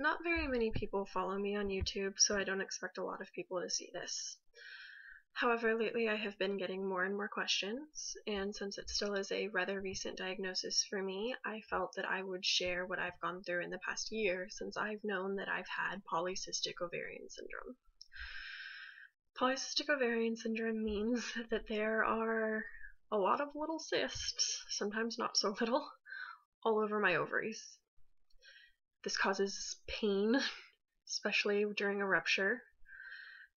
Not very many people follow me on YouTube, so I don't expect a lot of people to see this. However, lately I have been getting more and more questions, and since it still is a rather recent diagnosis for me, I felt that I would share what I've gone through in the past year since I've known that I've had polycystic ovarian syndrome. Polycystic ovarian syndrome means that there are a lot of little cysts, sometimes not so little, all over my ovaries. This causes pain, especially during a rupture,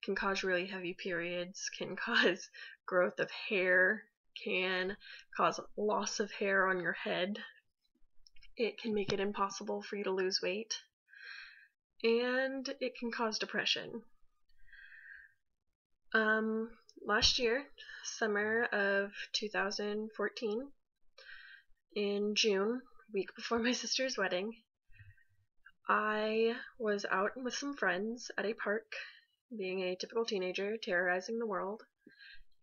can cause really heavy periods, can cause growth of hair, can cause loss of hair on your head. It can make it impossible for you to lose weight, and it can cause depression. Last year, summer of 2014, in June, week before my sister's wedding, I was out with some friends at a park, being a typical teenager, terrorizing the world,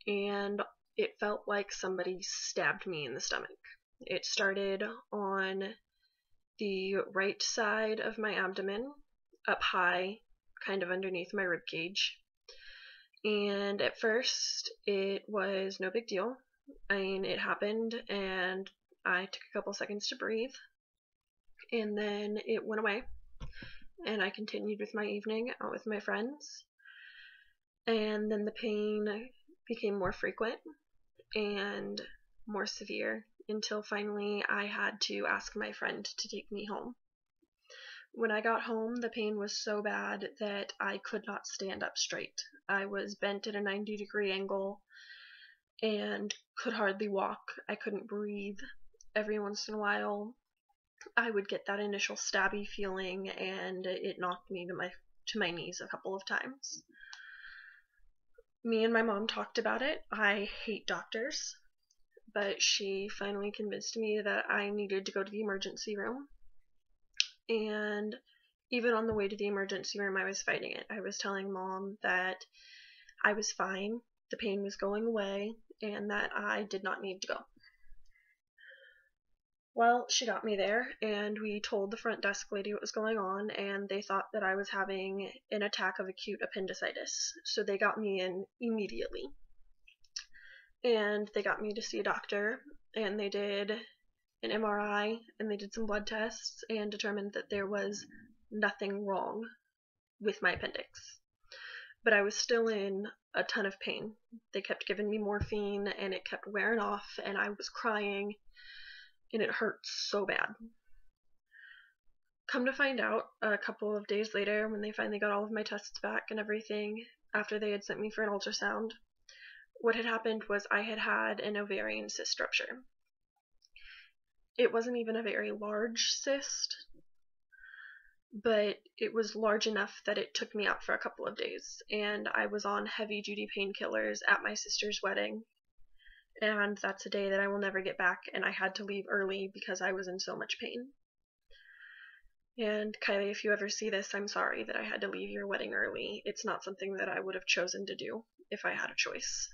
and it felt like somebody stabbed me in the stomach. It started on the right side of my abdomen, up high, kind of underneath my rib cage. And at first, it was no big deal. I mean, it happened, and I took a couple seconds to breathe, and then it went away, and I continued with my evening out with my friends, and then the pain became more frequent and more severe until finally I had to ask my friend to take me home. When I got home, the pain was so bad that I could not stand up straight. I was bent at a 90-degree angle and could hardly walk. I couldn't breathe. Every once in a while, I would get that initial stabby feeling, and it knocked me to my knees a couple of times. Me and my mom talked about it. I hate doctors, but she finally convinced me that I needed to go to the emergency room. And even on the way to the emergency room, I was fighting it. I was telling Mom that I was fine, the pain was going away, and that I did not need to go. Well, she got me there, and we told the front desk lady what was going on, and they thought that I was having an attack of acute appendicitis, so they got me in immediately. And they got me to see a doctor, and they did an MRI, and they did some blood tests, and determined that there was nothing wrong with my appendix. But I was still in a ton of pain. They kept giving me morphine, and it kept wearing off, and I was crying, and it hurt so bad. Come to find out, a couple of days later, when they finally got all of my tests back and everything, after they had sent me for an ultrasound, what had happened was I had had an ovarian cyst rupture. It wasn't even a very large cyst, but it was large enough that it took me out for a couple of days, and I was on heavy-duty painkillers at my sister's wedding, and that's a day that I will never get back, and I had to leave early because I was in so much pain. And Kylie, if you ever see this, I'm sorry that I had to leave your wedding early. It's not something that I would have chosen to do if I had a choice.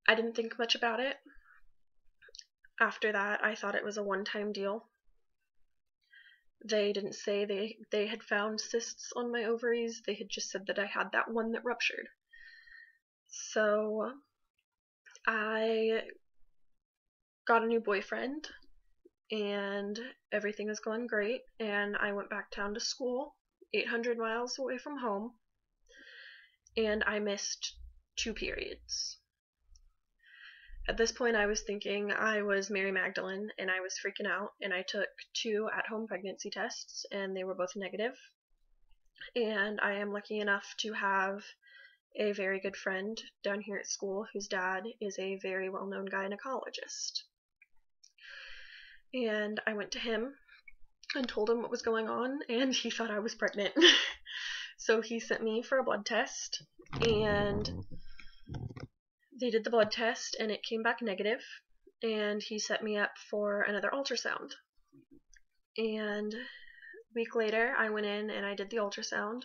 I didn't think much about it. After that, I thought it was a one-time deal. They didn't say they had found cysts on my ovaries. They had just said that I had that one that ruptured. So I got a new boyfriend, and everything was going great, and I went back down to school, 800 miles away from home, and I missed 2 periods. At this point, I was thinking I was Mary Magdalene, and I was freaking out, and I took 2 at-home pregnancy tests, and they were both negative. And I am lucky enough to have a very good friend down here at school whose dad is a very well-known gynecologist. And I went to him and told him what was going on, and he thought I was pregnant. So he sent me for a blood test, and they did the blood test, and it came back negative, and he set me up for another ultrasound. And a week later, I went in and I did the ultrasound,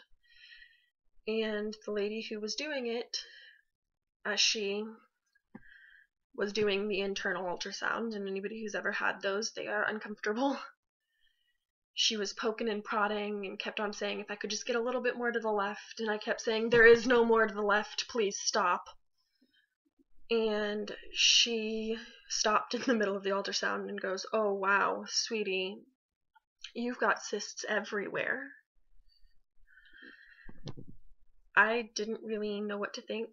and the lady who was doing it, she was doing the internal ultrasound, and anybody who's ever had those, they are uncomfortable. she was poking and prodding and kept on saying if I could just get a little bit more to the left, and I kept saying, there is no more to the left, please stop. And she stopped in the middle of the ultrasound and goes, oh wow, sweetie, you've got cysts everywhere. I didn't really know what to think.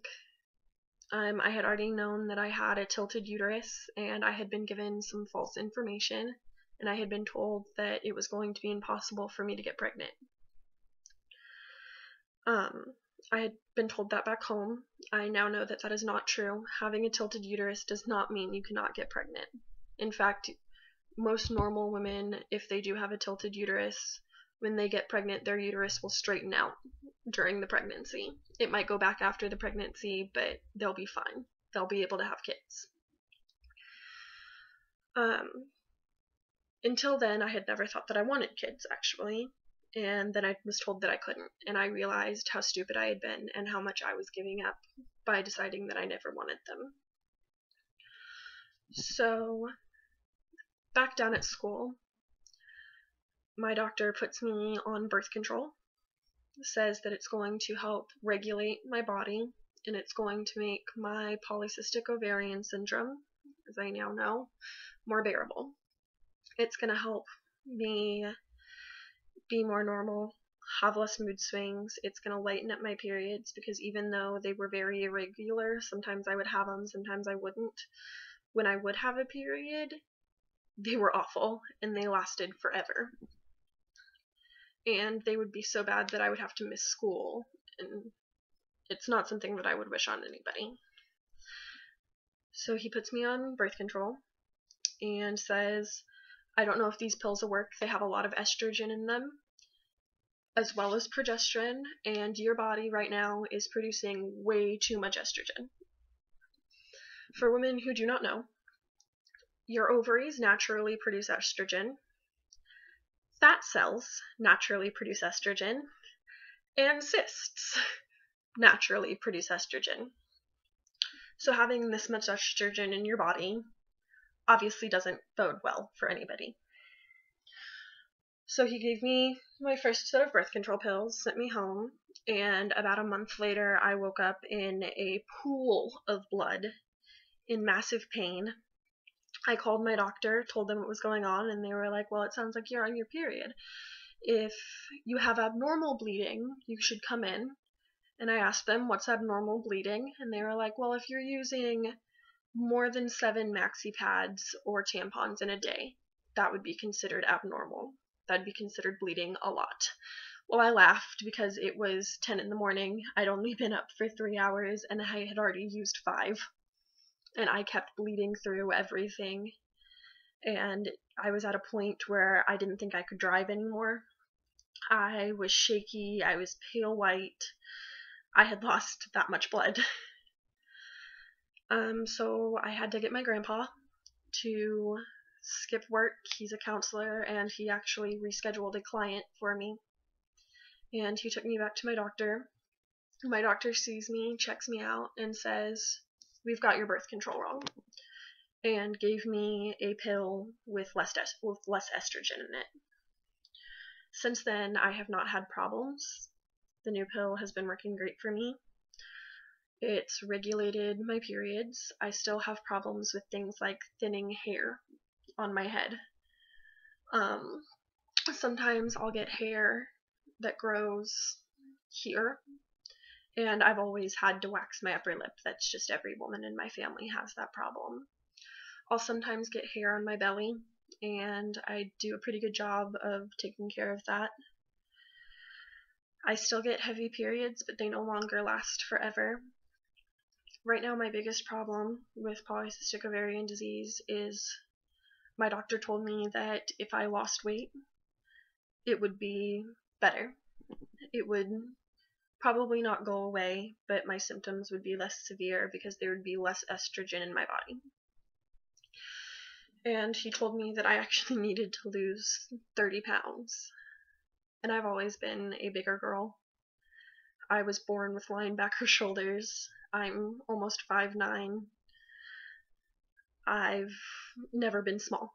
I had already known that I had a tilted uterus, and I had been given some false information, and I had been told that it was going to be impossible for me to get pregnant. I had been told that back home. I now know that that is not true. Having a tilted uterus does not mean you cannot get pregnant. In fact, most normal women, if they do have a tilted uterus, when they get pregnant, their uterus will straighten out during the pregnancy. It might go back after the pregnancy, but they'll be fine. They'll be able to have kids. Until then, I had never thought that I wanted kids, actually. And then I was told that I couldn't, and I realized how stupid I had been and how much I was giving up by deciding that I never wanted them. So, back down at school, my doctor puts me on birth control, says that it's going to help regulate my body, and it's going to make my polycystic ovarian syndrome, as I now know, more bearable. It's going to help me be more normal, have less mood swings. It's going to lighten up my periods, because even though they were very irregular, sometimes I would have them, sometimes I wouldn't. When I would have a period, they were awful, and they lasted forever. And they would be so bad that I would have to miss school, and it's not something that I would wish on anybody. So he puts me on birth control and says, I don't know if these pills will work. They have a lot of estrogen in them, as well as progesterone, and your body right now is producing way too much estrogen. For women who do not know, your ovaries naturally produce estrogen, fat cells naturally produce estrogen, and cysts naturally produce estrogen. So having this much estrogen in your body obviously doesn't bode well for anybody. So he gave me my first set of birth control pills, sent me home, and about a month later I woke up in a pool of blood in massive pain. I called my doctor, told them what was going on, and they were like, well, it sounds like you're on your period. If you have abnormal bleeding, you should come in. And I asked them, what's abnormal bleeding? And they were like, well, if you're using more than 7 maxi pads or tampons in a day, that would be considered abnormal. That'd be considered bleeding a lot. Well, I laughed because it was 10 in the morning. I'd only been up for 3 hours, and I had already used 5. And I kept bleeding through everything. And I was at a point where I didn't think I could drive anymore. I was shaky. I was pale white. I had lost that much blood. So I had to get my grandpa to skip work. He's a counselor, and he actually rescheduled a client for me. And he took me back to my doctor. My doctor sees me, checks me out, and says, we've got your birth control wrong, and gave me a pill with less estrogen in it. Since then, I have not had problems. The new pill has been working great for me. It's regulated my periods. I still have problems with things like thinning hair on my head. Sometimes I'll get hair that grows here, and I've always had to wax my upper lip. That's just every woman in my family has that problem. I'll sometimes get hair on my belly, and I do a pretty good job of taking care of that. I still get heavy periods, but they no longer last forever. Right now, my biggest problem with polycystic ovarian disease is my doctor told me that if I lost weight, it would be better. It would probably not go away, but my symptoms would be less severe because there would be less estrogen in my body. And he told me that I actually needed to lose 30 pounds. And I've always been a bigger girl. I was born with linebacker shoulders. I'm almost 5'9". I've never been small.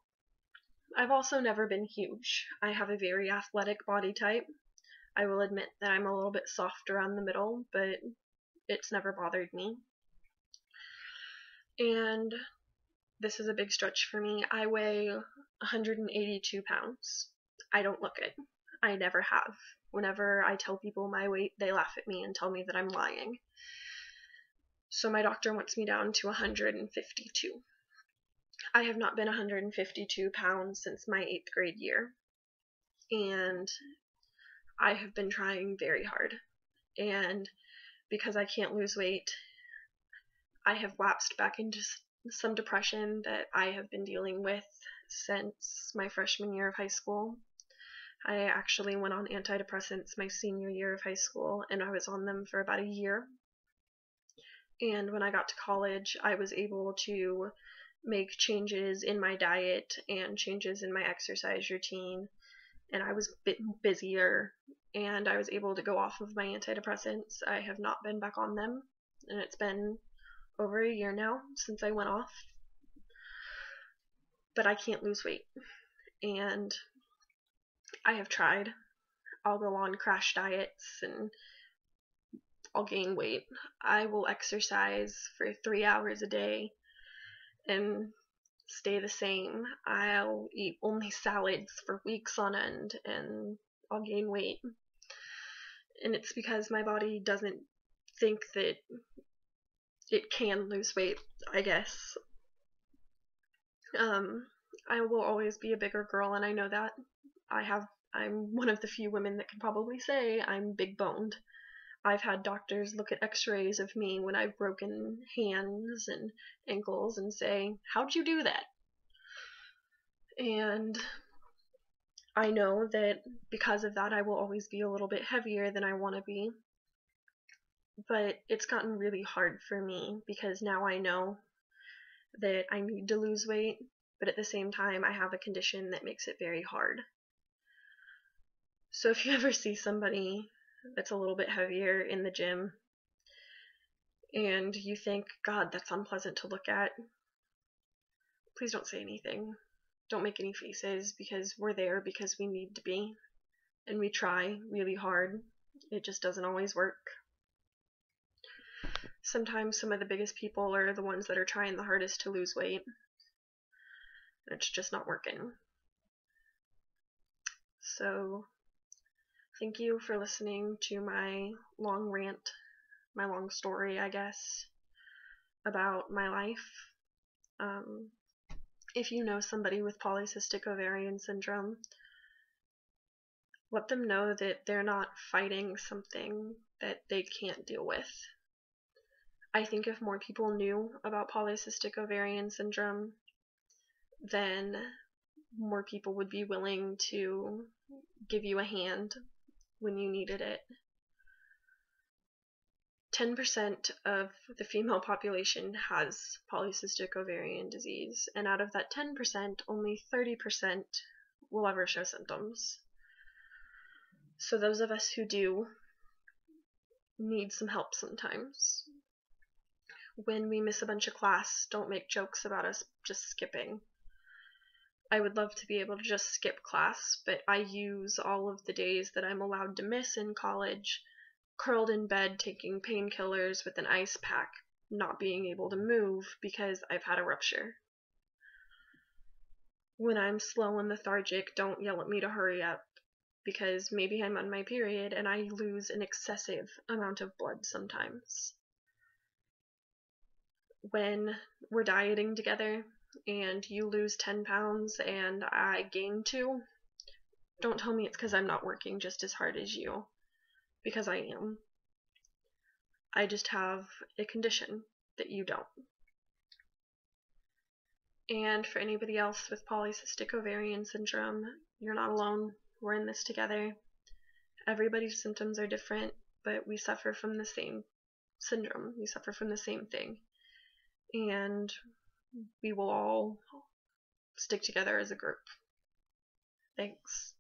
I've also never been huge. I have a very athletic body type. I will admit that I'm a little bit soft around the middle, but it's never bothered me. And this is a big stretch for me. I weigh 182 pounds. I don't look it. I never have. Whenever I tell people my weight, they laugh at me and tell me that I'm lying. So my doctor wants me down to 152. I have not been 152 pounds since my 8th grade year. And I have been trying very hard. And because I can't lose weight, I have lapsed back into some depression that I have been dealing with since my freshman year of high school. I actually went on antidepressants my senior year of high school, and I was on them for about a year. And when I got to college, I was able to make changes in my diet and changes in my exercise routine, and I was a bit busier, and I was able to go off of my antidepressants. I have not been back on them, and it's been over a year now since I went off. But I can't lose weight, and I have tried. I'll go on crash diets and I'll gain weight. I will exercise for 3 hours a day and stay the same. I'll eat only salads for weeks on end and I'll gain weight. And it's because my body doesn't think that it can lose weight, I guess. I will always be a bigger girl, and I know that. I'm one of the few women that can probably say I'm big boned. I've had doctors look at x-rays of me when I've broken hands and ankles and say, how'd you do that? And I know that because of that I will always be a little bit heavier than I want to be. But it's gotten really hard for me because now I know that I need to lose weight, but at the same time I have a condition that makes it very hard. So if you ever see somebody that's a little bit heavier in the gym and you think, God, that's unpleasant to look at, please don't say anything. Don't make any faces, because we're there because we need to be, and we try really hard. It just doesn't always work. Sometimes some of the biggest people are the ones that are trying the hardest to lose weight. It's just not working. So thank you for listening to my long rant, my long story, I guess, about my life. If you know somebody with polycystic ovarian syndrome, let them know that they're not fighting something that they can't deal with. I think if more people knew about polycystic ovarian syndrome, then more people would be willing to give you a hand when you needed it. 10% of the female population has polycystic ovarian disease, and out of that 10%, only 30% will ever show symptoms. So those of us who do need some help sometimes. When we miss a bunch of class, don't make jokes about us just skipping. I would love to be able to just skip class, but I use all of the days that I'm allowed to miss in college curled in bed taking painkillers with an ice pack, not being able to move because I've had a rupture. When I'm slow and lethargic, don't yell at me to hurry up, because maybe I'm on my period and I lose an excessive amount of blood sometimes. When we're dieting together and you lose 10 pounds and I gain 2, don't tell me it's because I'm not working just as hard as you, because I am. I just have a condition that you don't. And for anybody else with polycystic ovarian syndrome, you're not alone. We're in this together. Everybody's symptoms are different, but we suffer from the same syndrome. We suffer from the same thing. And we will all stick together as a group. Thanks.